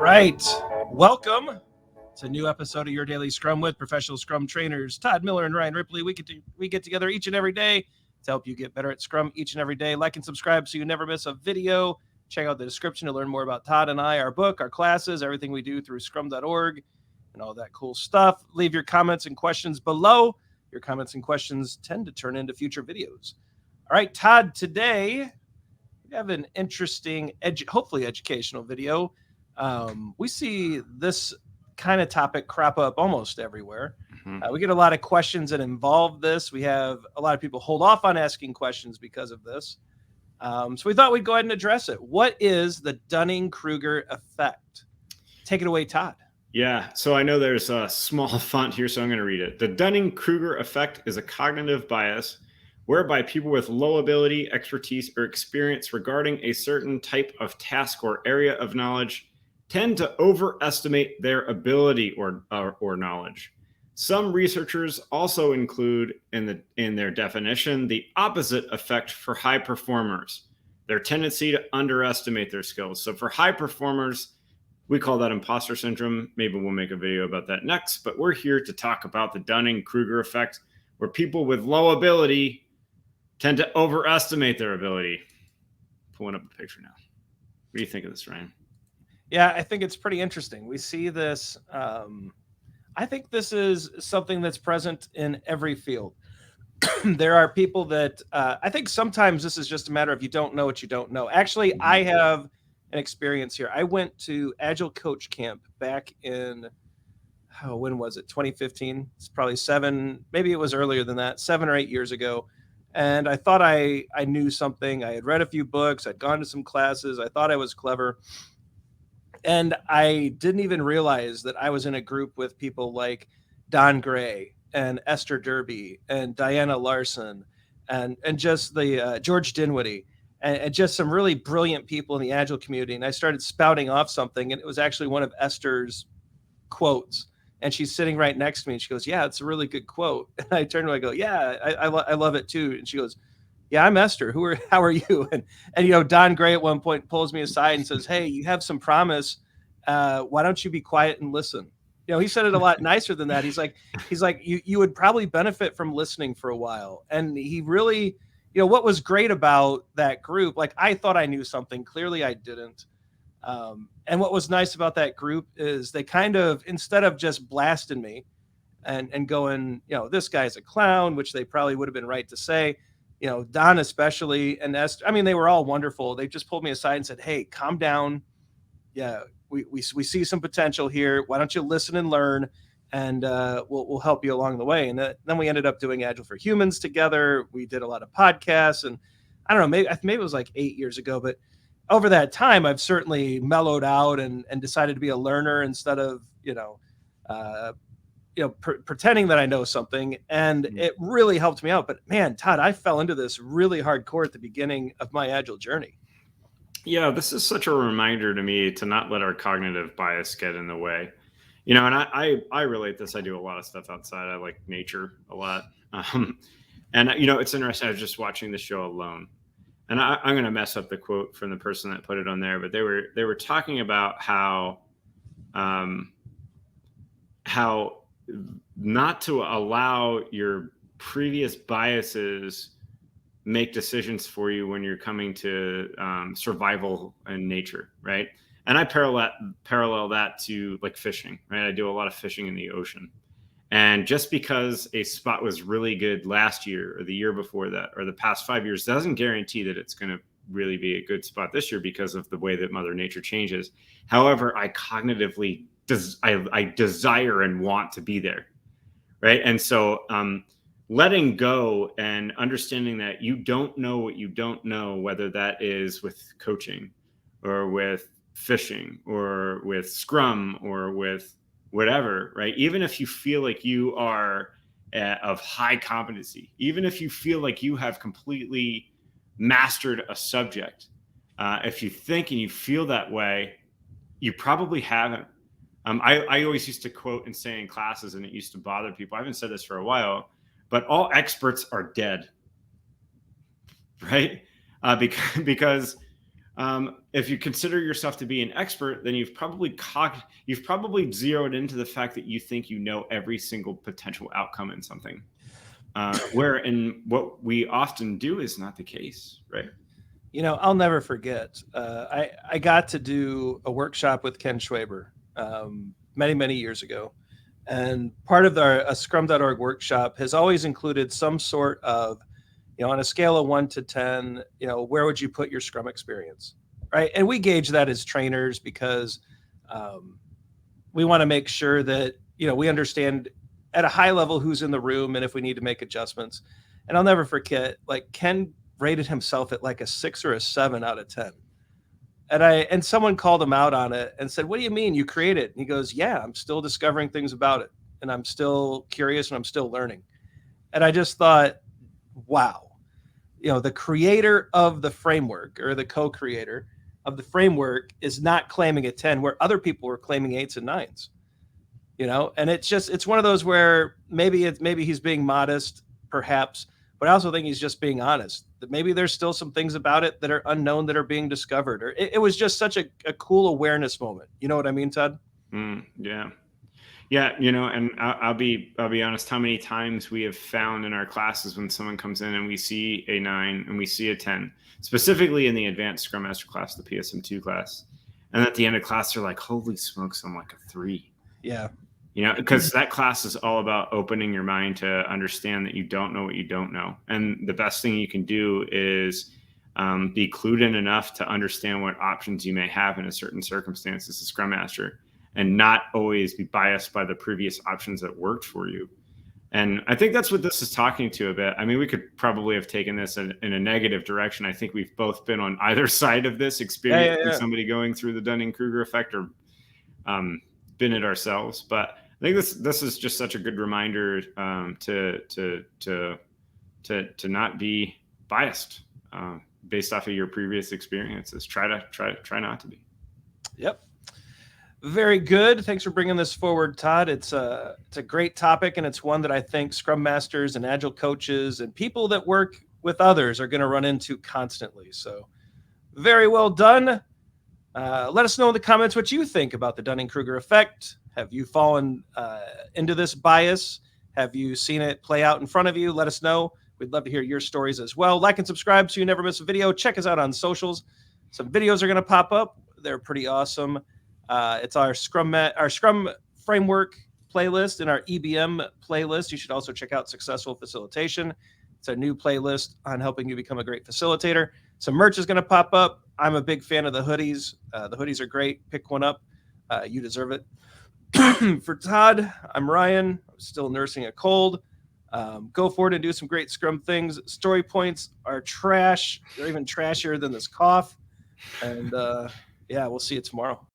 right. Welcome to a new episode of Your Daily Scrum with Professional Scrum trainers Todd Miller and Ryan Ripley. We get together each and every day to help you get better at Scrum each and every day. Like and subscribe so you never miss a video. Check out the description to learn more about Todd and I, our book, our classes, everything we do through scrum.org and all that cool stuff. Leave your comments and questions below. Your comments and questions tend to turn into future videos. All right, Todd, today we have an interesting, hopefully educational video. We see this kind of topic crop up almost everywhere. We get a lot of questions that involve this. We have a lot of people hold off on asking questions because of this. So we thought we'd go ahead and address it. What is the Dunning Kruger Effect? Take it away, Todd. Yeah, so I know there's a small font here, so I'm going to read it. The Dunning Kruger Effect is a cognitive bias whereby people with low ability, expertise, or experience regarding a certain type of task or area of knowledge tend to overestimate their ability or knowledge. Some researchers also include in their definition the opposite effect for high performers, their tendency to underestimate their skills. So for high performers, we call that imposter syndrome. Maybe we'll make a video about that next, but we're here to talk about the Dunning-Kruger effect, where people with low ability tend to overestimate their ability. Pulling up a picture now. What do you think of this, Ryan? Yeah, I think it's pretty interesting. We see this. I think this is something that's present in every field. There are people that I think sometimes this is just a matter of you don't know what you don't know. Actually, I have an experience here. I went to Agile Coach Camp back in, when was it? 2015. It's probably maybe it was earlier than that, 7 or 8 years ago. And I thought I knew something. I had read a few books. I'd gone to some classes. I thought I was clever. And I didn't even realize that I was in a group with people like Don Gray and Esther Derby and Diana Larson and just the George Dinwiddie and just some really brilliant people in the Agile community. And I started spouting off something, and it was actually one of Esther's quotes. And she's sitting right next to me, and she goes, "Yeah, it's a really good quote." And I turned to her, I go, "Yeah, I love it too." And she goes, "Yeah, I'm Esther. How are you?" And Don Gray at one point pulls me aside and says, "Hey, you have some promise. Why don't you be quiet and listen?" He said it a lot nicer than that. He's like, you would probably benefit from listening for a while. And he really, what was great about that group, like I thought I knew something. Clearly I didn't. And what was nice about that group is they kind of, instead of just blasting me and going, this guy's a clown, which they probably would have been right to say, Don especially, and Esther, I mean, they were all wonderful. They just pulled me aside and said, "Hey, calm down. Yeah, we see some potential here. Why don't you listen and learn, and we'll help you along the way." And then we ended up doing Agile for Humans together. We did a lot of podcasts, and I don't know, maybe it was like 8 years ago, but over that time, I've certainly mellowed out and decided to be a learner instead of pretending that I know something, and it really helped me out. But man, Todd, I fell into this really hardcore at the beginning of my Agile journey. Yeah, this is such a reminder to me to not let our cognitive bias get in the way. And I relate this. I do a lot of stuff outside. I like nature a lot. And it's interesting. I was just watching the show Alone. And I'm going to mess up the quote from the person that put it on there, but they were talking about how not to allow your previous biases make decisions for you when you're coming to survival and nature, right? And I parallel that to like fishing, right? I do a lot of fishing in the ocean. And just because a spot was really good last year or the year before that or the past 5 years doesn't guarantee that it's going to really be a good spot this year because of the way that Mother Nature changes. However, I cognitively I desire and want to be there, right? And so letting go and understanding that you don't know what you don't know, whether that is with coaching or with fishing or with Scrum or with whatever, right? Even if you feel like you are of high competency, even if you feel like you have completely mastered a subject, if you think and you feel that way, you probably haven't. I always used to quote and say in classes, and it used to bother people. I haven't said this for a while, but all experts are dead, right? Because If you consider yourself to be an expert, then you've probably zeroed into the fact that you think you know every single potential outcome in something. Where in what we often do is not the case, right? You know, I'll never forget. I got to do a workshop with Ken Schwaber many years ago, and part of a Scrum.org workshop has always included some sort of, on a scale of 1 to 10, where would you put your Scrum experience, right? And we gauge that as trainers because we want to make sure that we understand at a high level who's in the room and if we need to make adjustments. And I'll never forget, like, Ken rated himself at like a 6 or a 7 out of 10. And someone called him out on it and said, "What do you mean you created?" And he goes, "Yeah, I'm still discovering things about it, and I'm still curious and I'm still learning." And I just thought, wow, the creator of the framework or the co-creator of the framework is not claiming a 10 where other people were claiming 8s and 9s. And it's one of those where maybe he's being modest, perhaps, but I also think he's just being honest, that maybe there's still some things about it that are unknown that are being discovered. Or it was just such a cool awareness moment. You know what I mean, Todd? Yeah. Yeah, and I'll be honest, how many times we have found in our classes when someone comes in and we see a 9 and we see a 10, specifically in the advanced Scrum Master class, the PSM2 class. And at the end of class, they're like, "Holy smokes, I'm like a 3. Yeah. Because that class is all about opening your mind to understand that you don't know what you don't know. And the best thing you can do is be clued in enough to understand what options you may have in a certain circumstance as a Scrum Master, and not always be biased by the previous options that worked for you. And I think that's what this is talking to a bit. I mean, we could probably have taken this in a negative direction. I think we've both been on either side of this, experiencing somebody going through the Dunning Kruger effect or been it ourselves. But I think this is just such a good reminder to not be biased based off of your previous experiences. Try not to be. Yep. Very good. Thanks for bringing this forward, Todd. It's a great topic, and it's one that I think Scrum Masters and Agile coaches and people that work with others are going to run into constantly. So very well done. Let us know in the comments what you think about the Dunning-Kruger effect. Have you fallen into this bias? Have you seen it play out in front of you? Let us know. We'd love to hear your stories as well. Like and subscribe so you never miss a video. Check us out on socials. Some videos are going to pop up. They're pretty awesome. It's our Scrum framework playlist and our EBM playlist. You should also check out Successful Facilitation. It's a new playlist on helping you become a great facilitator. Some merch is going to pop up. I'm a big fan of the hoodies. The hoodies are great. Pick one up. You deserve it. For Todd, I'm Ryan. I'm still nursing a cold. Go forward and do some great Scrum things. Story points are trash. They're even trashier than this cough. And we'll see you tomorrow.